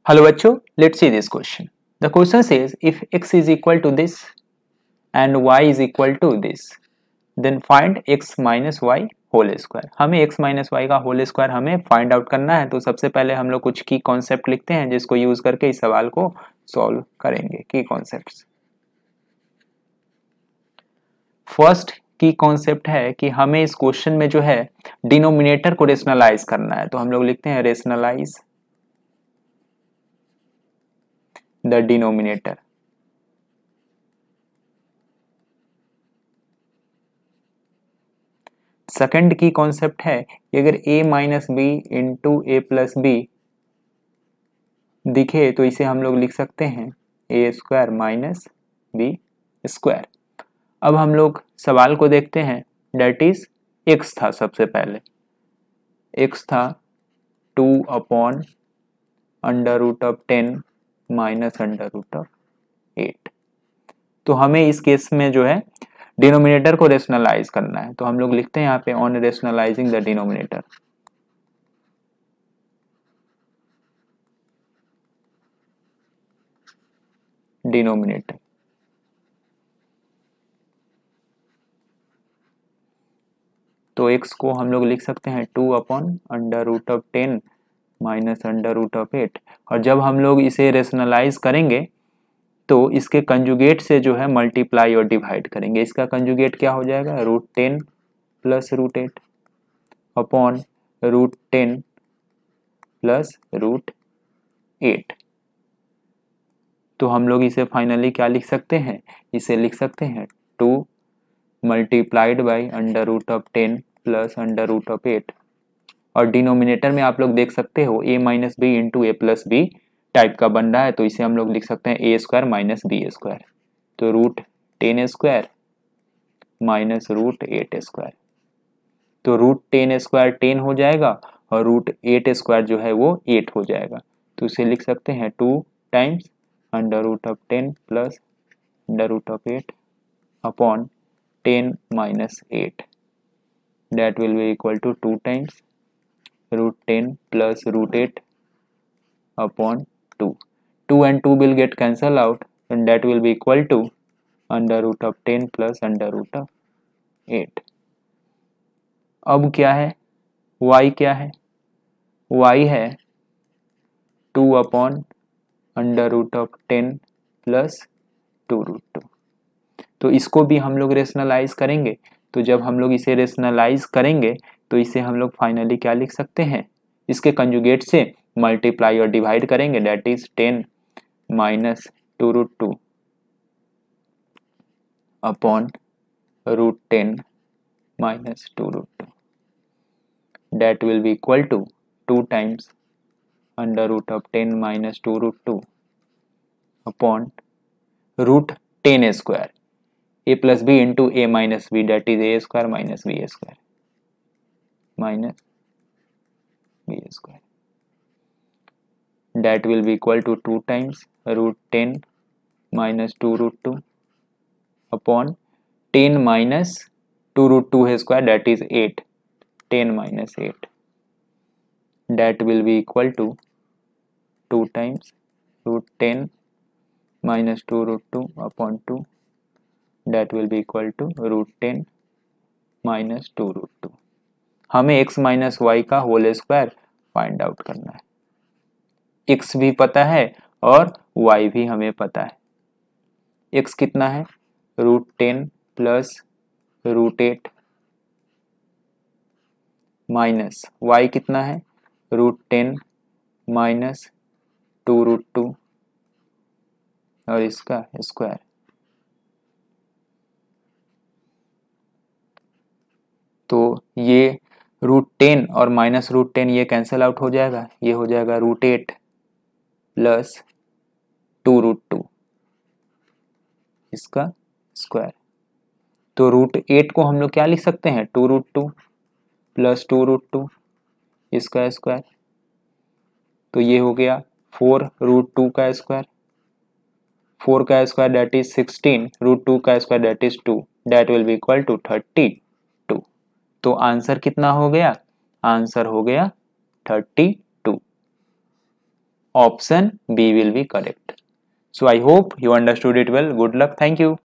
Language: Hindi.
Hello बच्चों, let's see this question. The question says if x is equal to this and y is equal to this, then find x minus y whole square. हमें x minus y का whole square हमें find out करना है। तो सबसे पहले हम लोग कुछ की कॉन्सेप्ट लिखते हैं जिसको यूज करके इस सवाल को सॉल्व करेंगे। की कॉन्सेप्ट्स, फर्स्ट की कॉन्सेप्ट है कि हमें इस क्वेश्चन में जो है डिनोमिनेटर को रेशनलाइज करना है। तो हम लोग लिखते हैं रेशनलाइज द डिनोमिनेटर। सेकंड की कॉन्सेप्ट है कि अगर a minus B into A plus B दिखे तो इसे हम लोग लिख सकते हैं A square minus B square. अब हम लोग सवाल को देखते हैं। डेट इज x था, सबसे पहले x था 2 upon under root of 10 minus under root of 8। तो हमें इस केस में जो है डिनोमिनेटर को रेशनलाइज करना है। तो हम लोग लिखते हैं यहाँ पे on rationalising the denominator. Denominator तो x को हम लोग लिख सकते हैं 2 upon under root of 10 minus under root of 8। और जब हम लोग इसे रेशनलाइज करेंगे तो इसके कंजुगेट से जो है मल्टीप्लाई और डिवाइड करेंगे। इसका कंजुगेट क्या हो जाएगा, root 10 plus root 8 upon root 10 plus root 8। तो हम लोग इसे फाइनली क्या लिख सकते हैं, इसे लिख सकते हैं 2 multiplied by under root of 10 plus under root of 8। और डिनोमिनेटर में आप लोग देख सकते हो a minus B into A plus B type का बन रहा है। तो इसे हम लोग लिख सकते हैं A square minus B square. तो root 10 square minus root 8 square. तो रूट 10 स्क्वायर 10 हो जाएगा और रूट 8 स्क्वायर जो है वो 8 हो जाएगा। तो इसे लिख सकते हैं 2 times under root of 10 plus under root of 8 upon 10 minus 8। That will be equal to 2 times root 10 plus root 8 upon 2. 2 and 2 will get cancel out and that will be equal to under root of 10 plus under root of 8. अब क्या है, y क्या है, y है 2 upon under root of 10 plus 2 root 2। तो इसको भी हम लोग रेशनलाइज करेंगे। तो जब हम लोग इसे रेशनलाइज करेंगे तो इसे हम लोग फाइनली क्या लिख सकते हैं, इसके कंजुगेट से मल्टीप्लाई और डिवाइड करेंगे। That is 10 minus 2 root 2 upon root 10 minus 2 root 2। That will be equal to 2 times under root of 10 minus 2 root 2 upon root 10 square a plus b into a minus b, that is a square minus b square minus b square। That will be equal to 2 times root 10 minus 2 root 2 upon 10 minus 2 root 2 square, that is 8, 10 minus 8। That will be equal to 2 times root 10 minus 2 root 2 upon 2, that will be equal to root 10 minus 2 root 2। हमें x माइनस वाई का होल स्क्वायर फाइंड आउट करना है। x भी पता है और y भी हमें पता है। x कितना है, root 10 plus root 8 minus y कितना है, रूट 10 माइनस 2 रूट 2 और इसका स्क्वायर। तो ये रूट 10 और माइनस रूट 10 ये कैंसिल आउट हो जाएगा। ये हो जाएगा रूट 8 प्लस 2 रूट 2 इसका स्क्वायर। तो रूट 8 को हम लोग क्या लिख सकते हैं, 2 रूट 2 प्लस 2 रूट 2 इसका स्क्वायर। तो ये हो गया 4 रूट 2 का स्क्वायर। 4 का स्क्वायर दैट इज 16, रूट 2 का square that is 2, that will be equal to 32। तो आंसर कितना हो गया, आंसर हो गया 32। option B will be correct. So I hope you understood it well. Good luck. Thank you.